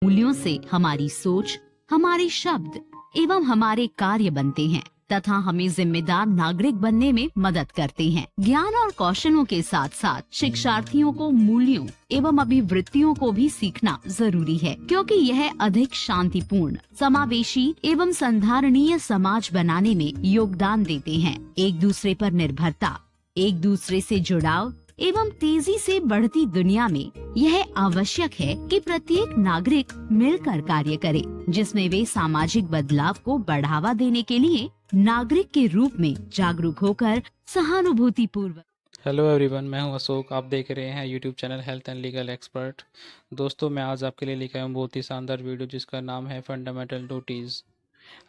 मूल्यों से हमारी सोच, हमारे शब्द एवं हमारे कार्य बनते हैं तथा हमें जिम्मेदार नागरिक बनने में मदद करते हैं। ज्ञान और कौशलों के साथ साथ शिक्षार्थियों को मूल्यों एवं अभिवृत्तियों को भी सीखना जरूरी है, क्योंकि यह अधिक शांतिपूर्ण, समावेशी एवं संधारणीय समाज बनाने में योगदान देते हैं। एक दूसरे पर निर्भरता, एक दूसरे से जुड़ाव एवं तेजी से बढ़ती दुनिया में यह आवश्यक है कि प्रत्येक नागरिक मिलकर कार्य करे, जिसमें वे सामाजिक बदलाव को बढ़ावा देने के लिए नागरिक के रूप में जागरूक होकर सहानुभूति पूर्वक। हेलो एवरीवन, मैं हूं अशोक। आप देख रहे हैं YouTube channel health and legal expert. दोस्तों, मैं आज आपके लिए लेकर आया हूं बहुत ही शानदार वीडियो जिसका नाम है फंडामेंटल ड्यूटीज़।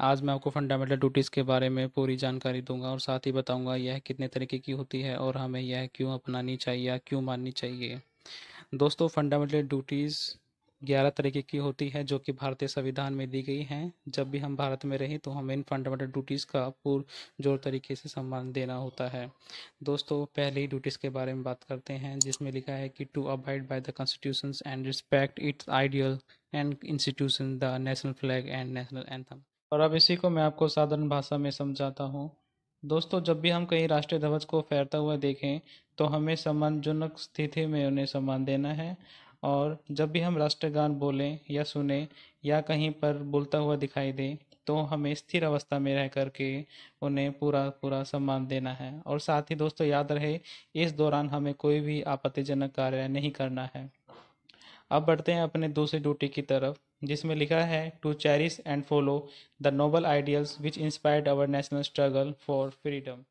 आज मैं आपको फंडामेंटल ड्यूटीज़ के बारे में पूरी जानकारी दूंगा और साथ ही बताऊंगा यह कितने तरीके की होती है और हमें यह क्यों अपनानी चाहिए या क्यों माननी चाहिए। दोस्तों, फंडामेंटल ड्यूटीज़ 11 तरीके की होती है जो कि भारतीय संविधान में दी गई हैं। जब भी हम भारत में रहें तो हमें इन फंडामेंटल ड्यूटीज़ का पुरजोर तरीके से सम्मान देना होता है। दोस्तों, पहले ही ड्यूटीज़ के बारे में बात करते हैं, जिसमें लिखा है कि to abide by the constitutions and respect its ideal and institution, the national flag and national anthem. और अब इसी को मैं आपको साधारण भाषा में समझाता हूँ। दोस्तों, जब भी हम कहीं राष्ट्रीय ध्वज को फहरता हुआ देखें तो हमें सम्मानजनक स्थिति में उन्हें सम्मान देना है, और जब भी हम राष्ट्रगान बोलें या सुने या कहीं पर बोलता हुआ दिखाई दे तो हमें स्थिर अवस्था में रह कर के उन्हें पूरा पूरा सम्मान देना है। और साथ ही दोस्तों, याद रहे, इस दौरान हमें कोई भी आपत्तिजनक कार्य नहीं करना है। अब बढ़ते हैं अपने दूसरी ड्यूटी की तरफ, जिसमें लिखा है to cherish and follow the noble ideals which inspired our national struggle for freedom.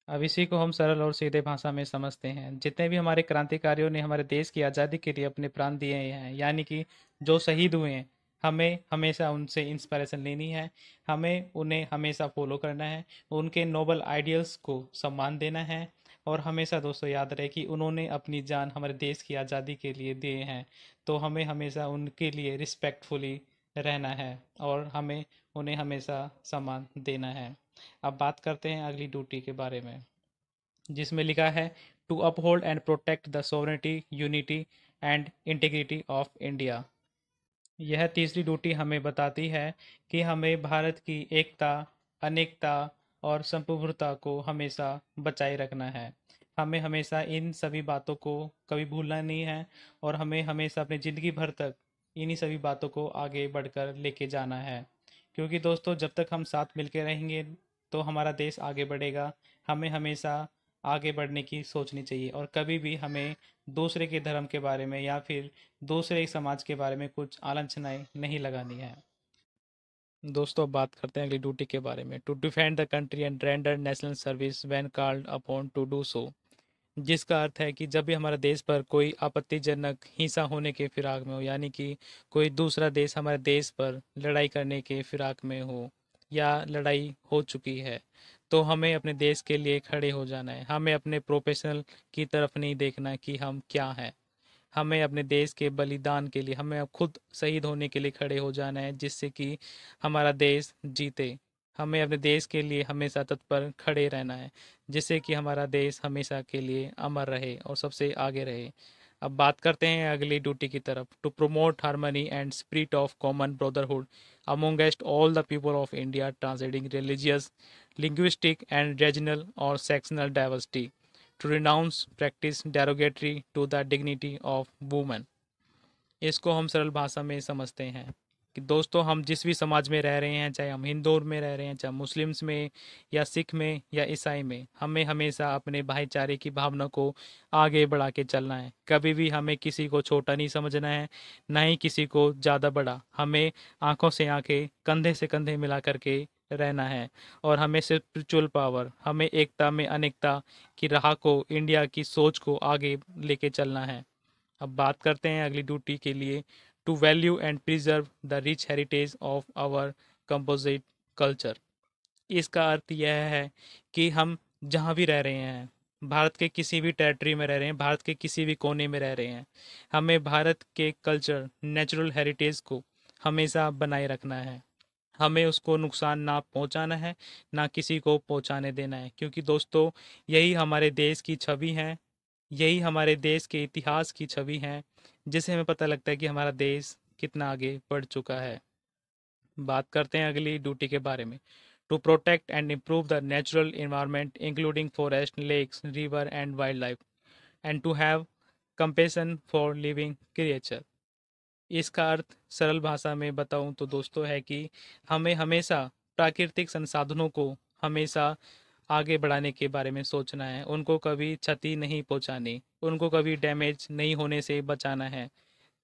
अब इसी को हम सरल और सीधे भाषा में समझते हैं। जितने भी हमारे क्रांतिकारियों ने हमारे देश की आज़ादी के लिए अपने प्राण दिए हैं, यानी कि जो शहीद हुए हैं, हमें हमेशा उनसे इंस्पिरेशन लेनी है, हमें उन्हें हमेशा फॉलो करना है, उनके नोबल आइडियल्स को सम्मान देना है। और हमेशा दोस्तों याद रहे कि उन्होंने अपनी जान हमारे देश की आज़ादी के लिए दिए हैं, तो हमें हमेशा उनके लिए रिस्पेक्टफुली रहना है और हमें उन्हें हमेशा सम्मान देना है। अब बात करते हैं अगली ड्यूटी के बारे में, जिसमें लिखा है to uphold and protect the sovereignty, unity and integrity of India. यह तीसरी ड्यूटी हमें बताती है कि हमें भारत की एकता, अनेकता और संप्रभुता को हमेशा बचाए रखना है। हमें हमेशा इन सभी बातों को कभी भूलना नहीं है और हमें हमेशा अपनी ज़िंदगी भर तक इन्हीं सभी बातों को आगे बढ़कर लेके जाना है, क्योंकि दोस्तों जब तक हम साथ मिलकर रहेंगे तो हमारा देश आगे बढ़ेगा। हमें हमेशा आगे बढ़ने की सोचनी चाहिए और कभी भी हमें दूसरे के धर्म के बारे में या फिर दूसरे समाज के बारे में कुछ आलोचनाएं नहीं लगानी है। दोस्तों, अब बात करते हैं अगली ड्यूटी के बारे में, to defend the country and render national service when called upon to do so. जिसका अर्थ है कि जब भी हमारे देश पर कोई आपत्तिजनक हिंसा होने के फिराक में हो, यानी कि कोई दूसरा देश हमारे देश पर लड़ाई करने के फिराक में हो या लड़ाई हो चुकी है, तो हमें अपने देश के लिए खड़े हो जाना है। हमें अपने प्रोफेशनल की तरफ नहीं देखना कि हम क्या हैं। हमें अपने देश के बलिदान के लिए, हमें अब खुद शहीद होने के लिए खड़े हो जाना है, जिससे कि हमारा देश जीते। हमें अपने देश के लिए हमेशा तत्पर खड़े रहना है, जिससे कि हमारा देश हमेशा के लिए अमर रहे और सबसे आगे रहे। अब बात करते हैं अगली ड्यूटी की तरफ, to promote harmony and spirit of common brotherhood amongst all the people of India, transcending religious, linguistic and regional और sectional diversity, to renounce practice derogatory to the dignity of women. इसको हम सरल भाषा में समझते हैं कि दोस्तों, हम जिस भी समाज में रह रहे हैं, चाहे हम हिंदू में रह रहे हैं, चाहे मुस्लिम्स में या सिख में या ईसाई में, हमें हमेशा अपने भाईचारे की भावना को आगे बढ़ा के चलना है। कभी भी हमें किसी को छोटा नहीं समझना है, ना ही किसी को ज़्यादा बड़ा। हमें आंखों से आंखें, कंधे से कंधे मिला करके रहना है और हमें स्पिरिचुअल पावर, हमें एकता में अनेकता की राह को, इंडिया की सोच को आगे लेके चलना है। अब बात करते हैं अगली ड्यूटी के लिए, to value and preserve the rich heritage of our composite culture. इसका अर्थ यह है कि हम जहाँ भी रह रहे हैं, भारत के किसी भी टेरिटरी में रह रहे हैं, भारत के किसी भी कोने में रह रहे हैं, हमें भारत के कल्चर, नेचुरल हेरिटेज को हमेशा बनाए रखना है। हमें उसको नुकसान ना पहुंचाना है, ना किसी को पहुंचाने देना है, क्योंकि दोस्तों यही हमारे देश की छवि है, यही हमारे देश के इतिहास की छवि है, जिससे हमें पता लगता है कि हमारा देश कितना आगे बढ़ चुका है। बात करते हैं अगली ड्यूटी के बारे में। To protect and improve the natural environment including forest, lakes, river and wild life and to have compassion for living creature. इसका अर्थ सरल भाषा में बताऊं तो दोस्तों है कि हमें हमेशा प्राकृतिक संसाधनों को हमेशा आगे बढ़ाने के बारे में सोचना है, उनको कभी क्षति नहीं पहुंचानी, उनको कभी डैमेज नहीं होने से बचाना है।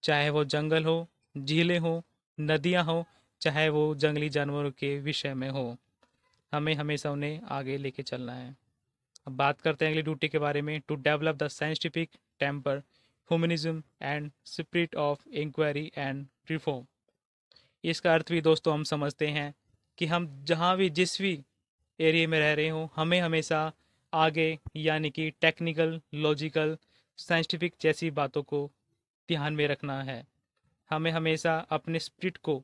चाहे वो जंगल हो, झीलें हो, नदियां हो, चाहे वो जंगली जानवरों के विषय में हो, हमें हमेशा उन्हें आगे लेके चलना है। अब बात करते हैं अगली ड्यूटी के बारे में। To develop the scientific temper, humanism and spirit of inquiry and reform. इसका अर्थ भी दोस्तों हम समझते हैं कि हम जहाँ भी जिस भी एरिया में रह रहे हो, हमें हमेशा आगे यानी कि टेक्निकल, लॉजिकल, साइंटिफिक जैसी बातों को ध्यान में रखना है। हमें हमेशा अपने स्पिरिट को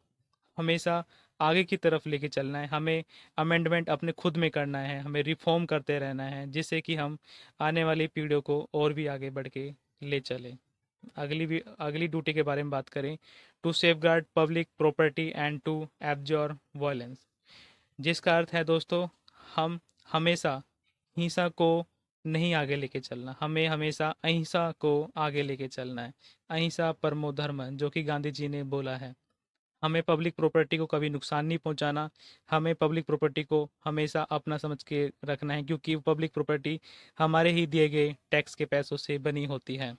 हमेशा आगे की तरफ लेके चलना है। हमें अमेंडमेंट अपने खुद में करना है, हमें रिफॉर्म करते रहना है, जिससे कि हम आने वाली पीढ़ियों को और भी आगे बढ़ के ले चलें। अगली ड्यूटी के बारे में बात करें। To safeguard public property and to absorb violence. जिसका अर्थ है दोस्तों, हम हमेशा हिंसा को नहीं आगे लेके चलना, हमें हमेशा अहिंसा को आगे लेके चलना है। अहिंसा परमो धर्म, जो कि गांधी जी ने बोला है। हमें पब्लिक प्रॉपर्टी को कभी नुकसान नहीं पहुंचाना, हमें पब्लिक प्रॉपर्टी को हमेशा अपना समझ के रखना है, क्योंकि पब्लिक प्रॉपर्टी हमारे ही दिए गए टैक्स के पैसों से बनी होती है।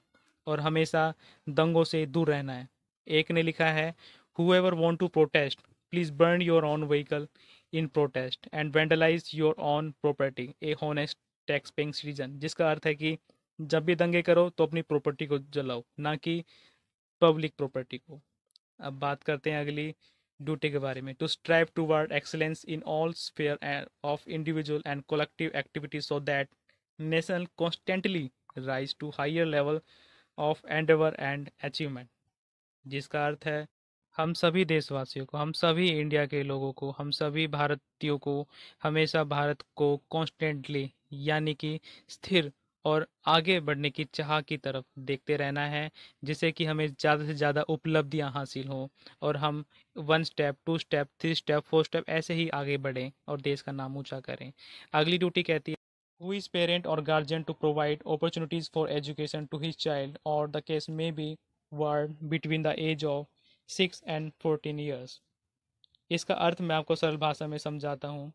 और हमेशा दंगों से दूर रहना है। एक ने लिखा है, whoever want to protest please burn your own vehicle in protest and vandalize your own property, a honest tax paying citizen। जिसका अर्थ है कि जब भी दंगे करो तो अपनी प्रॉपर्टी को जलाओ, ना कि पब्लिक प्रॉपर्टी को। अब बात करते हैं अगली ड्यूटी के बारे में। To strive toward excellence in all sphere of individual and collective activities so that nation constantly rise to higher level of endeavour and achievement. जिसका अर्थ है, हम सभी देशवासियों को, हम सभी इंडिया के लोगों को, हम सभी भारतीयों को हमेशा भारत को कॉन्स्टेंटली यानी कि स्थिर और आगे बढ़ने की चाह की तरफ देखते रहना है, जिससे कि हमें ज़्यादा से ज़्यादा उपलब्धियां हासिल हों और हम 1 स्टेप 2 स्टेप 3 स्टेप 4 स्टेप ऐसे ही आगे बढ़ें और देश का नाम ऊंचा करें। अगली ड्यूटी कहती है, who is parent or guardian to provide opportunities for education to his child, or the case may be word between the age of 6 and 14 years। इसका अर्थ मैं आपको सरल भाषा में समझाता हूँ।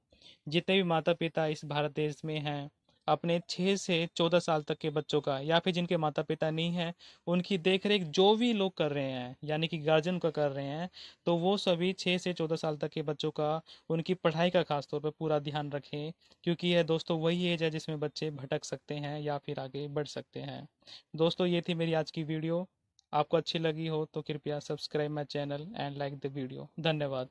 जितने भी माता पिता इस भारत देश में हैं, अपने 6 से 14 साल तक के बच्चों का, या फिर जिनके माता पिता नहीं हैं, उनकी देख रेख जो भी लोग कर रहे हैं यानी कि गार्जियन का कर रहे हैं, तो वो सभी 6 से 14 साल तक के बच्चों का, उनकी पढ़ाई का खास तौर पर पूरा ध्यान रखें, क्योंकि यह दोस्तों वही एज है जिसमें बच्चे भटक सकते हैं या फिर आगे बढ़ सकते हैं। दोस्तों, ये थी मेरी आज की वीडियो। आपको अच्छी लगी हो तो कृपया subscribe my channel and like the video. धन्यवाद।